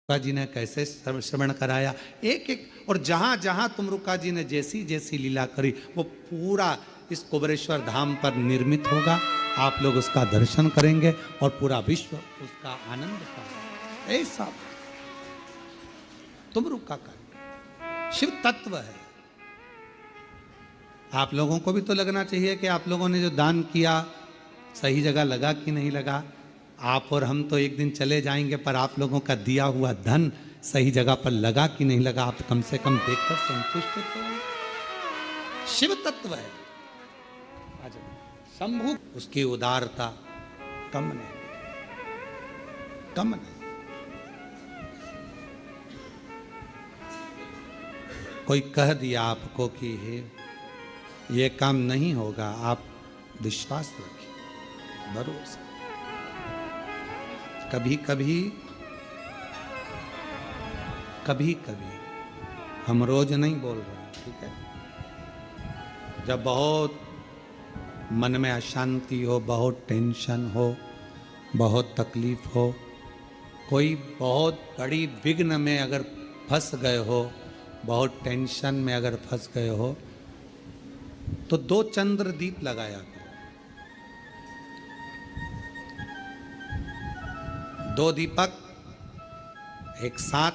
रुक्का जी ने कैसे श्रवण कराया, एक एक, और जहां जहां तुम रुक्का जी ने जैसी जैसी लीला करी वो पूरा इस कुबेरेश्वर धाम पर निर्मित होगा। आप लोग उसका दर्शन करेंगे और पूरा विश्व उसका आनंद पाएगा। ऐसा तुम रुक्का कर शिव तत्व है। आप लोगों को भी तो लगना चाहिए कि आप लोगों ने जो दान किया सही जगह लगा कि नहीं लगा। आप और हम तो एक दिन चले जाएंगे, पर आप लोगों का दिया हुआ धन सही जगह पर लगा कि नहीं लगा, आप कम से कम देखकर संतुष्ट तो। शिव तत्व है शंभु, उसकी उदारता कम नहीं, कम नहीं। कोई कह दिया आपको कि ये काम नहीं होगा, आप विश्वास रखिए, भरोसा। कभी कभी हम रोज नहीं बोल रहे हैं, ठीक है। जब बहुत मन में अशांति हो, बहुत टेंशन हो, बहुत तकलीफ हो, कोई बहुत बड़ी विघ्न में अगर फंस गए हो, बहुत टेंशन में अगर फंस गए हो, तो 2 चंद्र दीप लगाया करो। 2 दीपक एक साथ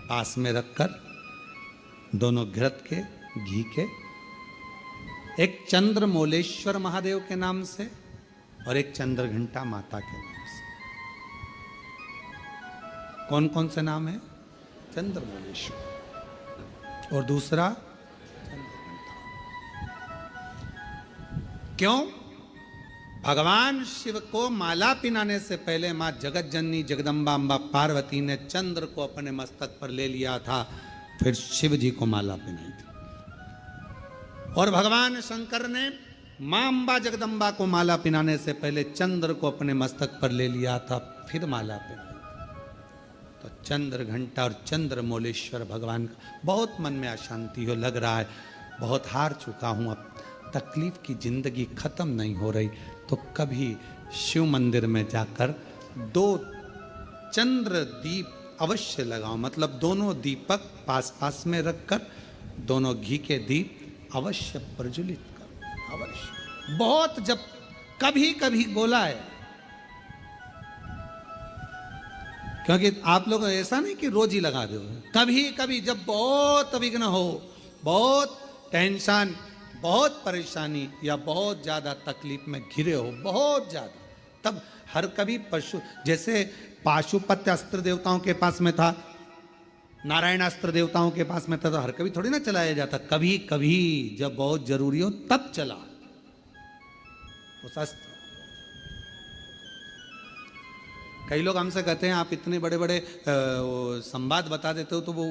पास में रखकर, दोनों घृत के, घी के, एक चंद्रमौलेश्वर महादेव के नाम से और एक चंद्रघंटा माता के नाम से। कौन कौन से नाम है? चंद्रमौलेश्वर और दूसरा चंद्रघंटा। क्यों? भगवान शिव को माला पिनाने से पहले मां जगत जननी जगदम्बा अम्बा पार्वती ने चंद्र को अपने मस्तक पर ले लिया था, फिर शिव जी को माला पिनाई थी। और भगवान शंकर ने मां अम्बा जगदम्बा को माला पिनाने से पहले चंद्र को अपने मस्तक पर ले लिया था, फिर माला पिनाई। तो चंद्र घंटा और चंद्रमौलेश्वर भगवान का। बहुत मन में अशांति हो, लग रहा है बहुत हार चुका हूं, अब तकलीफ की जिंदगी खत्म नहीं हो रही, तो कभी शिव मंदिर में जाकर 2 चंद्र दीप अवश्य लगाओ। मतलब दोनों दीपक पास पास में रखकर दोनों घी के दीप अवश्य प्रज्वलित करो, अवश्य। बहुत जब कभी कभी बोला है, क्योंकि आप लोग ऐसा नहीं कि रोज ही लगा दो, कभी कभी जब बहुत विघ्न हो, बहुत टेंशन, बहुत परेशानी या बहुत ज्यादा तकलीफ में घिरे हो, बहुत ज्यादा, तब हर कभी पशु, जैसे पाशुपत्य अस्त्र देवताओं के पास में था, नारायण अस्त्र देवताओं के पास में था, तो हर कभी थोड़ी ना चलाया जाता, कभी कभी जब बहुत जरूरी हो तब चला उस अस्त्र। कई लोग हमसे कहते हैं आप इतने बड़े बड़े संवाद बता देते हो, तो वो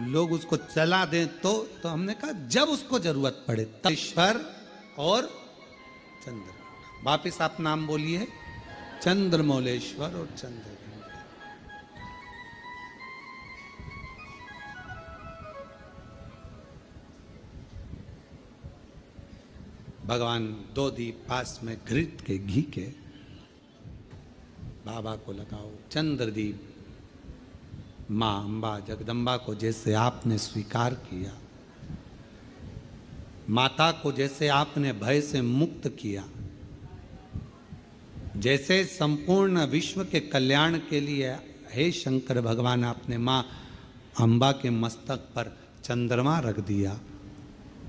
लोग उसको चला दें, तो हमने कहा जब उसको जरूरत पड़े तब। ईश्वर और चंद्र, वापिस आप नाम बोलिए, चंद्रमौलेश्वर और चंद्र। भगवान 2 दीप पास में घृत के, घी के, बाबा को लगाओ। चंद्रदीप मां अम्बा जगदम्बा को जैसे आपने स्वीकार किया, माता को जैसे आपने भय से मुक्त किया, जैसे संपूर्ण विश्व के कल्याण के लिए हे शंकर भगवान आपने मां अम्बा के मस्तक पर चंद्रमा रख दिया,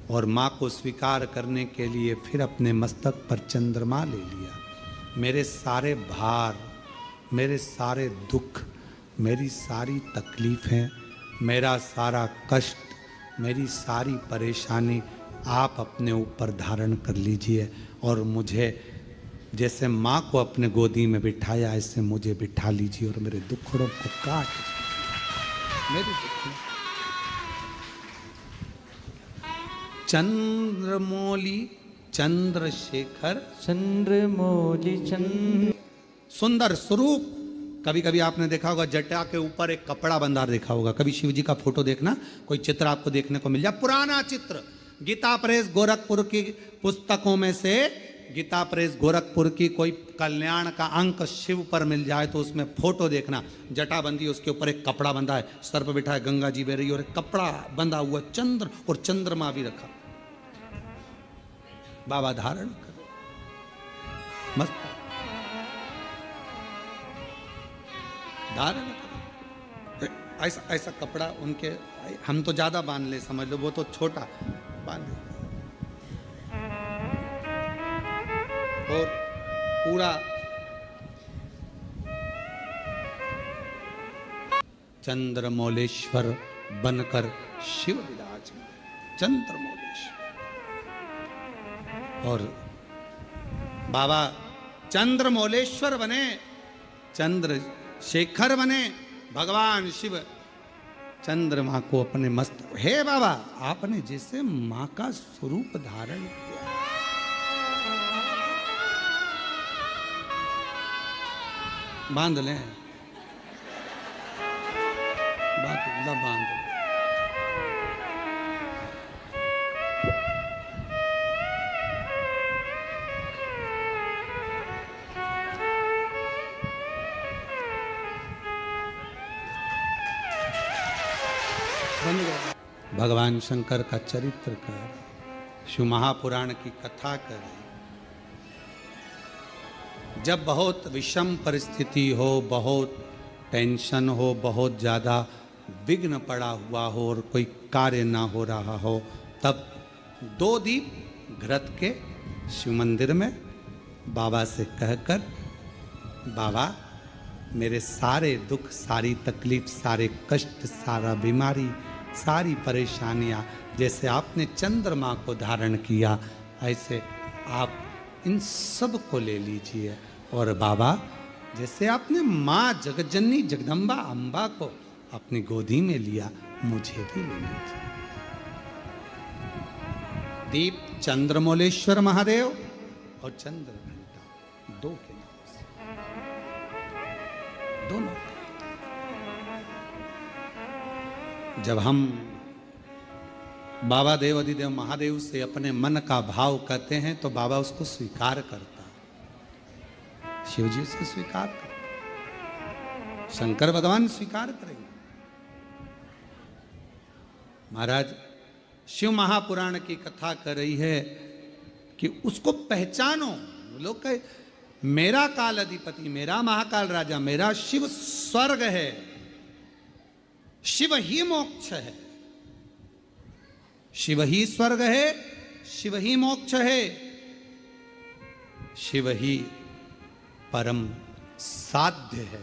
और मां को स्वीकार करने के लिए फिर अपने मस्तक पर चंद्रमा ले लिया। मेरे सारे भार, मेरे सारे दुख, मेरी सारी तकलीफें, मेरा सारा कष्ट, मेरी सारी परेशानी आप अपने ऊपर धारण कर लीजिए, और मुझे जैसे माँ को अपने गोदी में बिठाया ऐसे मुझे बिठा लीजिए, और मेरे दुखड़ों को काट, मेरे दुख। चंद्रमौली चंद्रशेखर, चंद्रमौली चंद्र, सुंदर स्वरूप। कभी कभी आपने देखा होगा जटा के ऊपर एक कपड़ा बंधा देखा होगा, कभी शिव जी का फोटो देखना, कोई चित्र आपको देखने को मिल जाए, पुराना चित्र, गीता प्रेस गोरखपुर की पुस्तकों में से गीता प्रेस गोरखपुर की कोई कल्याण का अंक शिव पर मिल जाए तो उसमें फोटो देखना, जटाबंदी, उसके ऊपर एक कपड़ा बंधा है, सर पर बिठा है गंगा जी बह रही और एक कपड़ा बंधा हुआ चंद्र और चंद्रमा भी रखा। बाबा धारण करो, मस्त धारण करो। ऐसा ऐसा कपड़ा उनके, हम तो ज्यादा बांध ले समझ लो, वो तो छोटा बांध ले। और पूरा चंद्रमौलेश्वर बनकर शिव विराजमान, चंद्रमौलेश्वर। और बाबा चंद्रमौलेश्वर बने, चंद्रशेखर बने, भगवान शिव चंद्रमा को अपने मस्त, हे बाबा आपने जैसे मां का स्वरूप धारण किया, बांध लें, बांध लें। भगवान शंकर का चरित्र कर, शिव महापुराण की कथा कर। जब बहुत विषम परिस्थिति हो, बहुत टेंशन हो, बहुत ज़्यादा विघ्न पड़ा हुआ हो और कोई कार्य ना हो रहा हो, तब 2 दीप घृत के शिव मंदिर में बाबा से कहकर, बाबा मेरे सारे दुख, सारी तकलीफ, सारे कष्ट, सारा बीमारी, सारी परेशानियाँ, जैसे आपने चंद्रमा को धारण किया ऐसे आप इन सब को ले लीजिए। और बाबा जैसे आपने माँ जगज्जननी जगदम्बा अम्बा को अपनी गोदी में लिया, मुझे भी ले लीजिए। दीप चंद्रमौलेश्वर महादेव और चंद्र घंटा, 2 के नाम से, दोनों। जब हम बाबा देव अधिदेव महादेव से अपने मन का भाव कहते हैं तो बाबा उसको स्वीकार करता है, शिव जी से स्वीकार करता, शंकर भगवान स्वीकार करेंगे। महाराज शिव महापुराण की कथा कर रही है कि उसको पहचानो। लोग कहे मेरा काल अधिपति, मेरा महाकाल राजा, मेरा शिव स्वर्ग है, शिव ही मोक्ष है, शिव ही स्वर्ग है, शिव ही मोक्ष है, शिव ही परम साध्य है,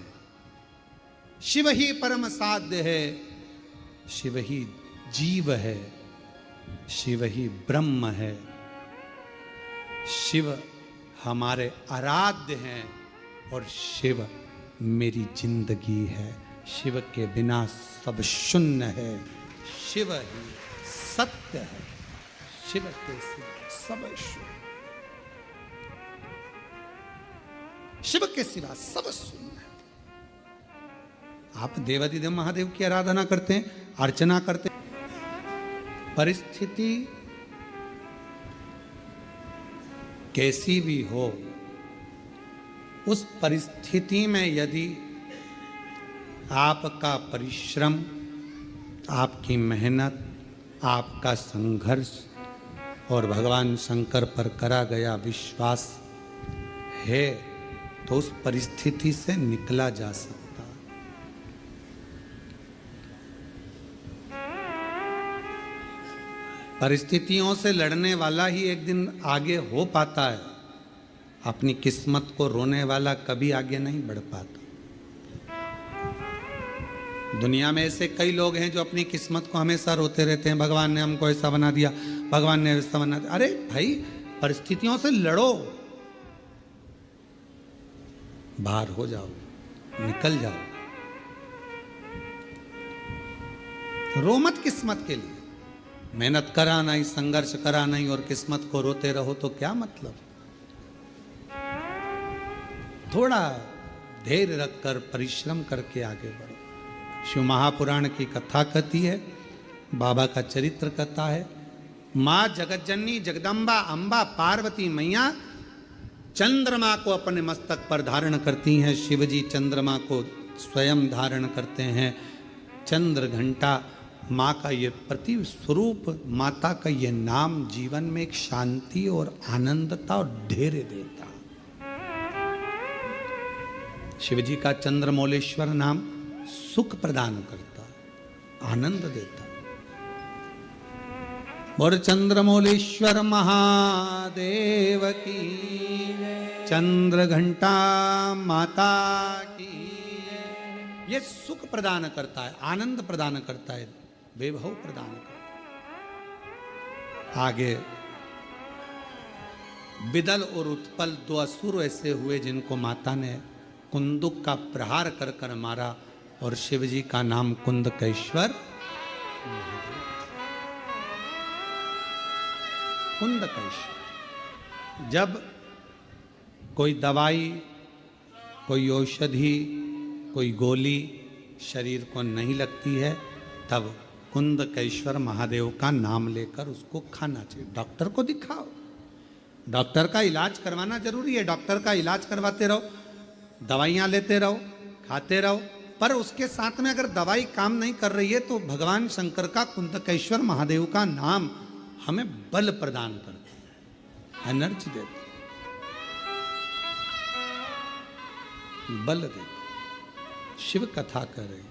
शिव ही परम साध्य है, शिव ही जीव है, शिव ही ब्रह्म है, शिव हमारे आराध्य हैं और शिव मेरी जिंदगी है। शिव के बिना सब शून्य है, शिव ही सत्य है, शिव के सिवा सब शून्य, शिव के सिवा सब शून्य है। आप देवाधिदेव महादेव की आराधना करते हैं, अर्चना करते हैं, परिस्थिति कैसी भी हो, उस परिस्थिति में यदि आपका परिश्रम, आपकी मेहनत, आपका संघर्ष और भगवान शंकर पर करा गया विश्वास है तो उस परिस्थिति से निकला जा सकता। परिस्थितियों से लड़ने वाला ही एक दिन आगे हो पाता है, अपनी किस्मत को रोने वाला कभी आगे नहीं बढ़ पाता। दुनिया में ऐसे कई लोग हैं जो अपनी किस्मत को हमेशा रोते रहते हैं, भगवान ने हमको ऐसा बना दिया, भगवान ने ऐसा बना दिया। अरे भाई परिस्थितियों से लड़ो, बाहर हो जाओ, निकल जाओ, रो मत किस्मत के लिए। मेहनत करा नहीं, संघर्ष करा नहीं और किस्मत को रोते रहो तो क्या मतलब। थोड़ा धैर्य रखकर परिश्रम करके आगे बढ़ो। शिव महापुराण की कथा कहती है, बाबा का चरित्र कहता है, माँ जगज्जननी जगदम्बा अम्बा पार्वती मैया चंद्रमा को अपने मस्तक पर धारण करती हैं। शिव जी चंद्रमा को स्वयं धारण करते हैं। चंद्र घंटा माँ का ये प्रति स्वरूप, माता का ये नाम जीवन में एक शांति और आनंदता और धैर्य देता। शिव जी का चंद्रमौलेश्वर नाम सुख प्रदान करता, आनंद देता। और चंद्रमौलेश्वर महादेव की, चंद्र घंटा माता की। ये सुख प्रदान करता है, आनंद प्रदान करता है, वैभव प्रदान करता है। आगे विदल और उत्पल दो असुर ऐसे हुए जिनको माता ने कुंदुक का प्रहार कर कर मारा, और शिव जी का नाम कुंदकेश्वर। कुंदकेश्वर। जब कोई दवाई, कोई औषधि, कोई गोली शरीर को नहीं लगती है, तब कुंदकेश्वर महादेव का नाम लेकर उसको खाना चाहिए। डॉक्टर को दिखाओ, डॉक्टर का इलाज करवाना जरूरी है। डॉक्टर का इलाज करवाते रहो, दवाइयाँ लेते रहो, खाते रहो, पर उसके साथ में अगर दवाई काम नहीं कर रही है तो भगवान शंकर का, कुंदकेश्वर महादेव का नाम हमें बल प्रदान करता है, एनर्जी देता, बल देता। शिव कथा करें,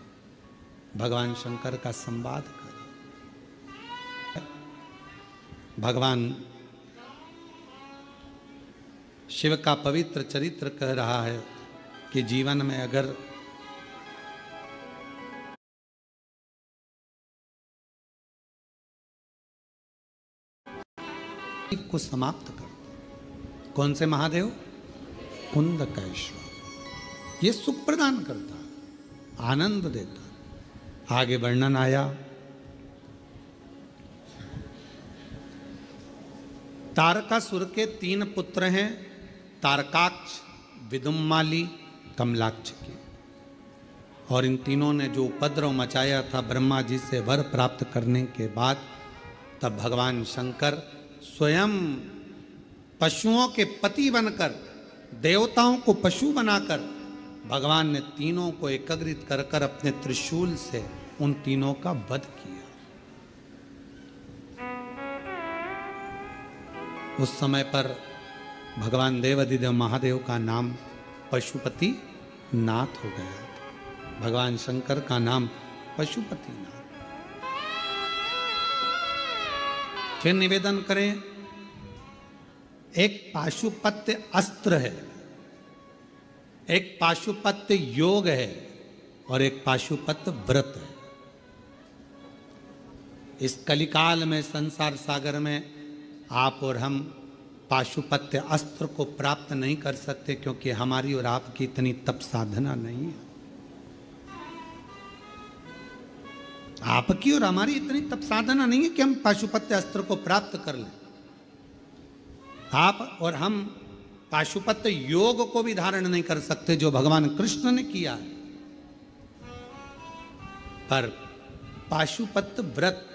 भगवान शंकर का संवाद करें। भगवान शिव का पवित्र चरित्र कह रहा है कि जीवन में अगर को समाप्त कर। कौन से महादेव? कुंदकेश्वर। ये सुख प्रदान करता है, आनंद देता। आगे वर्णन आया, तारकासुर के 3 पुत्र हैं, तारकाक्ष, विदुम्माली, कमलाक्ष के। और इन तीनों ने जो उपद्रव मचाया था ब्रह्मा जी से वर प्राप्त करने के बाद, तब भगवान शंकर स्वयं पशुओं के पति बनकर, देवताओं को पशु बनाकर, भगवान ने तीनों को एकत्रित कर कर अपने त्रिशूल से उन तीनों का वध किया। उस समय पर भगवान देवाधिदेव महादेव का नाम पशुपति नाथ हो गया। भगवान शंकर का नाम पशुपति नाथ। फिर निवेदन करें, एक पाशुपत्य अस्त्र है, एक पाशुपत्य योग है, और एक पाशुपत्य व्रत है। इस कलिकाल में, संसार सागर में आप और हम पाशुपत्य अस्त्र को प्राप्त नहीं कर सकते, क्योंकि हमारी और आपकी इतनी तप साधना नहीं है। आपकी और हमारी इतनी तप साधना नहीं है कि हम पाशुपत्य अस्त्र को प्राप्त कर लें। आप और हम पाशुपत्य योग को भी धारण नहीं कर सकते, जो भगवान कृष्ण ने किया है। पर पाशुपत्य व्रत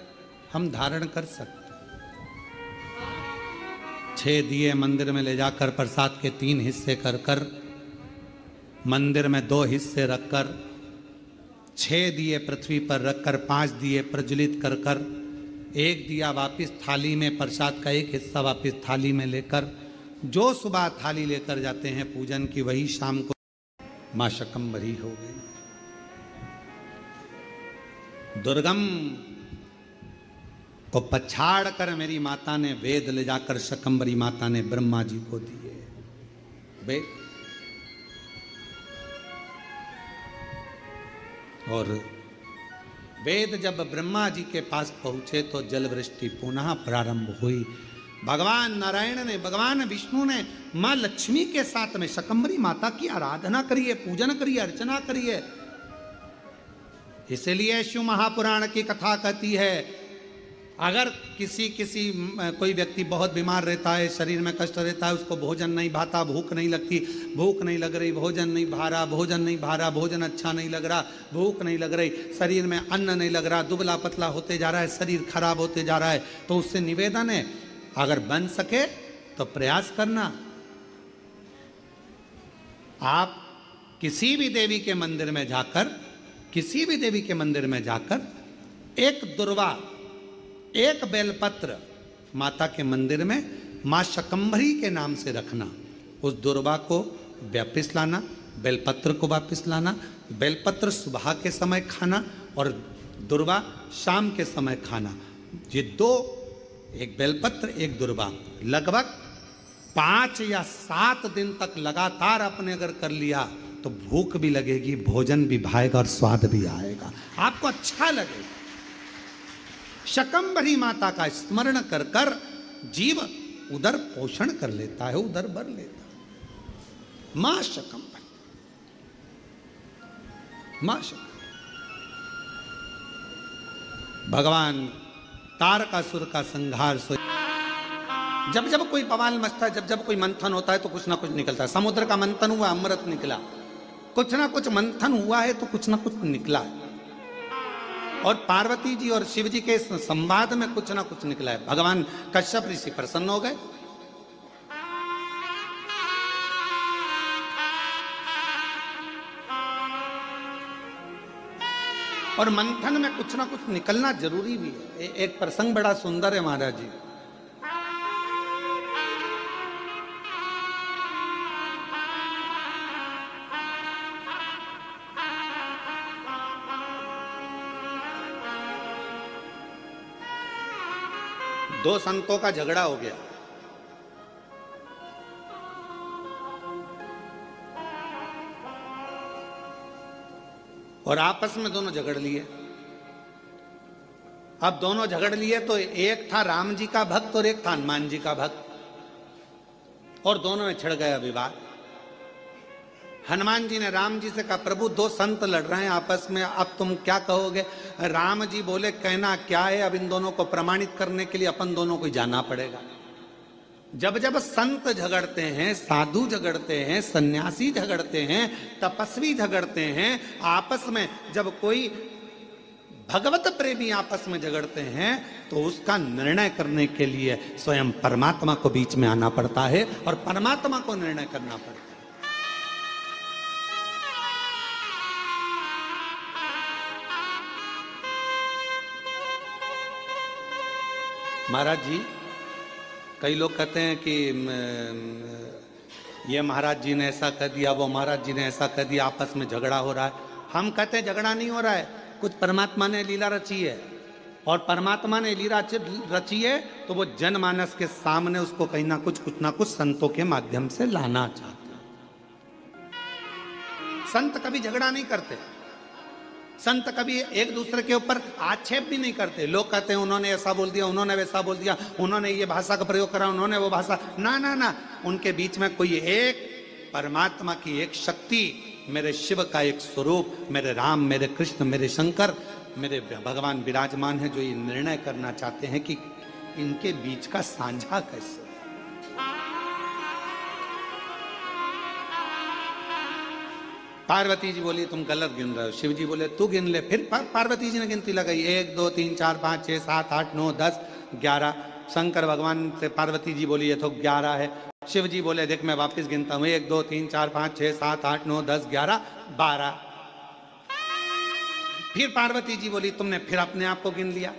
हम धारण कर सकते। 6 दिए मंदिर में ले जाकर प्रसाद के 3 हिस्से कर कर, मंदिर में 2 हिस्से रखकर, 6 दिए पृथ्वी पर रखकर 5 दिए प्रज्वलित कर कर, 1 दिया वापिस थाली में, प्रसाद का 1 हिस्सा वापिस थाली में लेकर, जो सुबह थाली लेकर जाते हैं पूजन की, वही शाम को मां शकंभरी हो गई। दुर्गम को पछाड़ कर मेरी माता ने वेद ले जाकर शकंभरी माता ने ब्रह्मा जी को दिए। वेद और वेद जब ब्रह्मा जी के पास पहुंचे तो जल वृष्टि पुनः प्रारंभ हुई। भगवान नारायण ने, भगवान विष्णु ने मां लक्ष्मी के साथ में शकंभरी माता की आराधना करिए, पूजन करिए, अर्चना करिए। इसलिए शिव महापुराण की कथा कहती है, अगर कोई व्यक्ति बहुत बीमार रहता है, शरीर में कष्ट रहता है, उसको भोजन नहीं भाता, भूख नहीं लगती, भूख नहीं लग रही, भोजन नहीं भा रहा, भोजन नहीं भा रहा, भोजन अच्छा नहीं लग रहा, भूख नहीं लग रही, शरीर में अन्न नहीं लग रहा, दुबला पतला होते जा रहा है, शरीर खराब होते जा रहा है, तो उससे निवेदन है, अगर बन सके तो प्रयास करना, आप किसी भी देवी के मंदिर में जाकर, किसी भी देवी के मंदिर में जाकर एक दुर्वा, एक बेलपत्र माता के मंदिर में माँ शकंभरी के नाम से रखना। उस दुर्वा को वापिस लाना, बेलपत्र को वापिस लाना। बेलपत्र सुबह के समय खाना और दुर्वा शाम के समय खाना। ये दो, एक बेलपत्र एक दुर्वा, लगभग 5 या 7 दिन तक लगातार आपने अगर कर लिया तो भूख भी लगेगी, भोजन भी भाएगा और स्वाद भी आएगा, आपको अच्छा लगेगा। शकंभरी माता का स्मरण कर कर जीव उदर पोषण कर लेता है, उदर भर लेता है। मां शकंभरी, मां शकंभरी। भगवान तारकासुर का संहार सो, जब जब कोई बवाल मचता है, जब जब कोई मंथन होता है तो कुछ ना कुछ निकलता है। समुद्र का मंथन हुआ, अमृत निकला। कुछ ना कुछ मंथन हुआ है तो कुछ ना कुछ निकला है। और पार्वती जी और शिव जी के संवाद में कुछ ना कुछ निकला है। भगवान कश्यप ऋषि प्रसन्न हो गए। और मंथन में कुछ ना कुछ निकलना जरूरी भी है। एक प्रसंग बड़ा सुंदर है महाराज जी। दो संतों का झगड़ा हो गया। और आपस में दोनों झगड़ लिए। अब दोनों झगड़ लिए तो एक था राम जी का भक्त और एक था हनुमान जी का भक्त, और दोनों में छिड़ गया विवाद। हनुमान जी ने राम जी से कहा, प्रभु दो संत लड़ रहे हैं आपस में, अब तुम क्या कहोगे? राम जी बोले, कहना क्या है, अब इन दोनों को प्रमाणित करने के लिए अपन दोनों को जाना पड़ेगा। जब जब संत झगड़ते हैं, साधु झगड़ते हैं, सन्यासी झगड़ते हैं, तपस्वी झगड़ते हैं, आपस में जब कोई भगवत प्रेमी आपस में झगड़ते हैं तो उसका निर्णय करने के लिए स्वयं परमात्मा को बीच में आना पड़ता है और परमात्मा को निर्णय करना पड़ता है। महाराज जी, कई लोग कहते हैं कि ये महाराज जी ने ऐसा कह दिया, वो महाराज जी ने ऐसा कह दिया, आपस में झगड़ा हो रहा है। हम कहते हैं झगड़ा नहीं हो रहा है, कुछ परमात्मा ने लीला रची है, और परमात्मा ने लीला रची है तो वो जनमानस के सामने उसको कहीं ना कुछ संतों के माध्यम से लाना चाहते हैं। संत कभी झगड़ा नहीं करते, संत कभी एक दूसरे के ऊपर आक्षेप भी नहीं करते। लोग कहते हैं उन्होंने ऐसा बोल दिया, उन्होंने वैसा बोल दिया, उन्होंने ये भाषा का प्रयोग करा, उन्होंने वो भाषा, ना ना ना, उनके बीच में कोई एक परमात्मा की एक शक्ति, मेरे शिव का एक स्वरूप, मेरे राम, मेरे कृष्ण, मेरे शंकर, मेरे भगवान विराजमान है, जो ये निर्णय करना चाहते हैं कि इनके बीच का साझा कैसे। पार्वती जी बोली तुम गलत गिन रहे हो। शिव जी बोले तू गिन ले। फिर पार्वती जी ने गिनती लगाई, 1 2 3 4 5 6 7 8 9 10 11। शंकर भगवान से पार्वती जी बोली ये तो 11 है। शिव जी बोले देख मैं वापस गिनता हूं, 1 2 3 4 5 6 7 8 9 10 11 12। फिर पार्वती जी बोली तुमने फिर अपने आप को गिन लिया।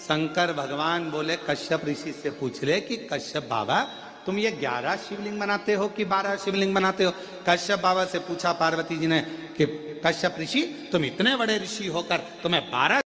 शंकर भगवान बोले कश्यप ऋषि से पूछ ले कि कश्यप बाबा तुम ये 11 शिवलिंग बनाते हो कि 12 शिवलिंग बनाते हो? कश्यप बाबा से पूछा पार्वती जी ने कि कश्यप ऋषि तुम इतने बड़े ऋषि होकर तुम्हें 12